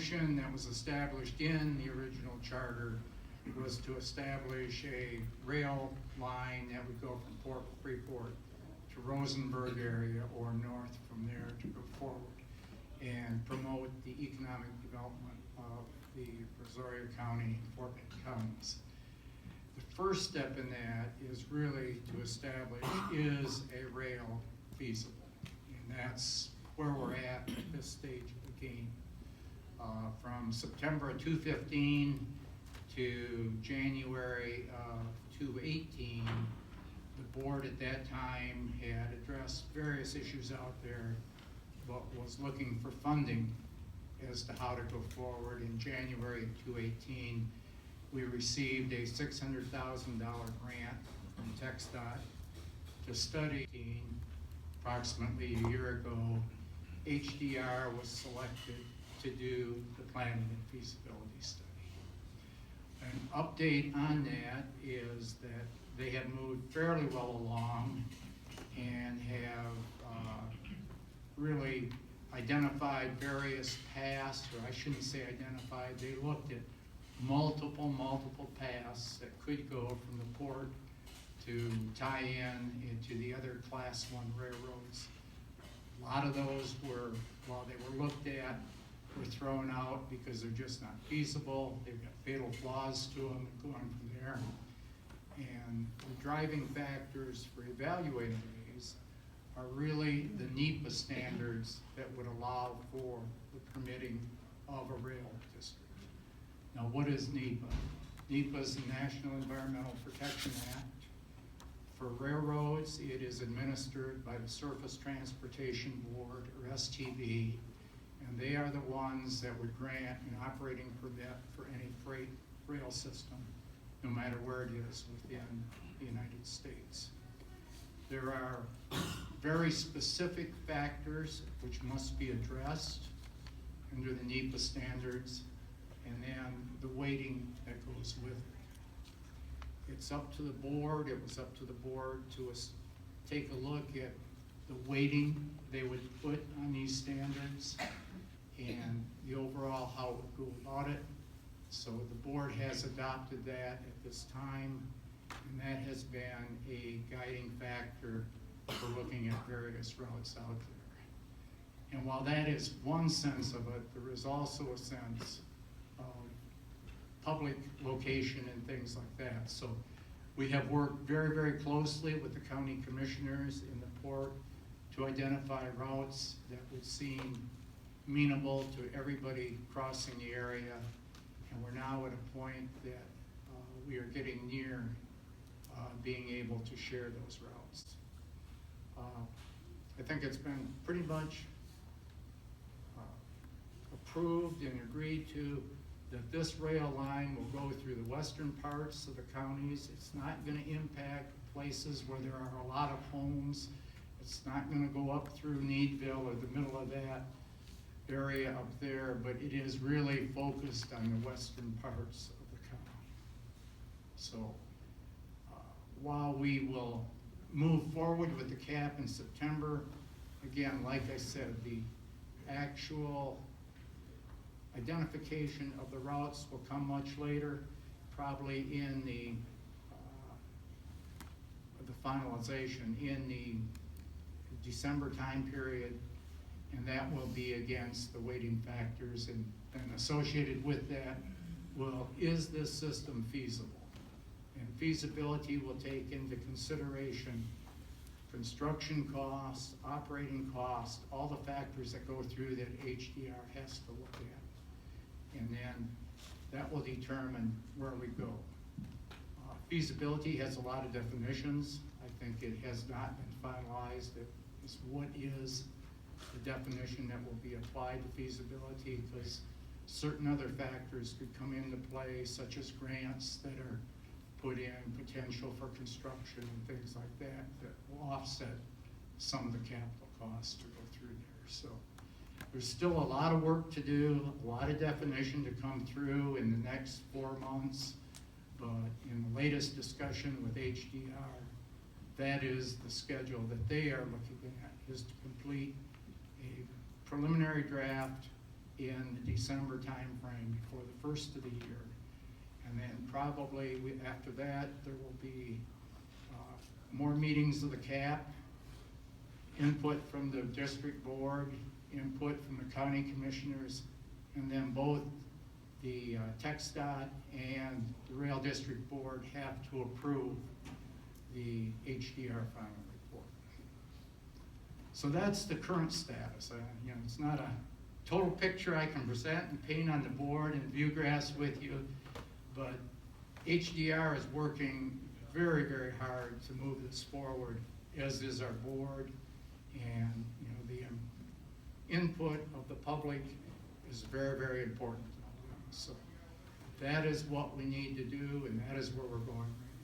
mission that was established in the original charter was to establish a rail line that would go from Port Freeport to Rosenberg area or north from there to go forward and promote the economic development of the Brazoria County and Fort Bend counties. The first step in that is really to establish, is a rail feasible? And that's where we're at this stage of the game. From September of 2015 to January of 2018, the board at that time had addressed various issues out there, but was looking for funding as to how to go forward. In January of 2018, we received a $600,000 grant from TxDOT to study. Approximately a year ago, HDR was selected to do the planning and feasibility study. An update on that is that they have moved fairly well along and have really identified various paths, or I shouldn't say identified, they looked at multiple paths that could go from the port to tie in into the other Class 1 railroads. A lot of those were, while they were looked at, were thrown out because they're just not feasible. They've got fatal flaws to them going from there. And the driving factors for evaluating these are really the NEPA standards that would allow for the permitting of a rail district. Now, what is NEPA? NEPA is the National Environmental Protection Act. For railroads, it is administered by the Surface Transportation Board, or STB, and they are the ones that would grant an operating permit for any freight rail system, no matter where it is within the United States. There are very specific factors which must be addressed under the NEPA standards, and then the weighting that goes with it. It's up to the board, it was up to the board to take a look at the weighting they would put on these standards and the overall how it would go about it. So the board has adopted that at this time, and that has been a guiding factor for looking at various routes out there. And while that is one sense of it, there is also a sense of public location and things like that. So we have worked very closely with the county commissioners in the port to identify routes that would seem amenable to everybody crossing the area. And we're now at a point that we are getting near being able to share those routes. I think it's been pretty much approved and agreed to that this rail line will go through the western parts of the counties. It's not going to impact places where there are a lot of homes. It's not going to go up through Needville or the middle of that area up there, but it is really focused on the western parts of the county. So while we will move forward with the cap in September, again, like I said, the actual identification of the routes will come much later, probably in the finalization in the December time period, and that will be against the weighting factors, and associated with that, well, is this system feasible? And feasibility will take into consideration construction costs, operating costs, all the factors that go through that HDR has to look at. And then that will determine where we go. Feasibility has a lot of definitions. I think it has not been finalized. It's what is the definition that will be applied to feasibility, because certain other factors could come into play, such as grants that are put in, potential for construction and things like that, that will offset some of the capital costs to go through there. So there's still a lot of work to do, a lot of definition to come through in the next 4 months, but in the latest discussion with HDR, that is the schedule that they are looking at, is to complete a preliminary draft in the December timeframe before the first of the year. And then probably after that, there will be more meetings of the CAP, input from the district board, input from the county commissioners, and then both the TxDOT and the Rail District Board have to approve the HDR final report. So that's the current status. You know, it's not a total picture I can present and paint on the board and view graphs with you, but HDR is working very, very hard to move this forward, as is our board, and you know, the input of the public is very, very important. So that is what we need to do, and that is where we're going right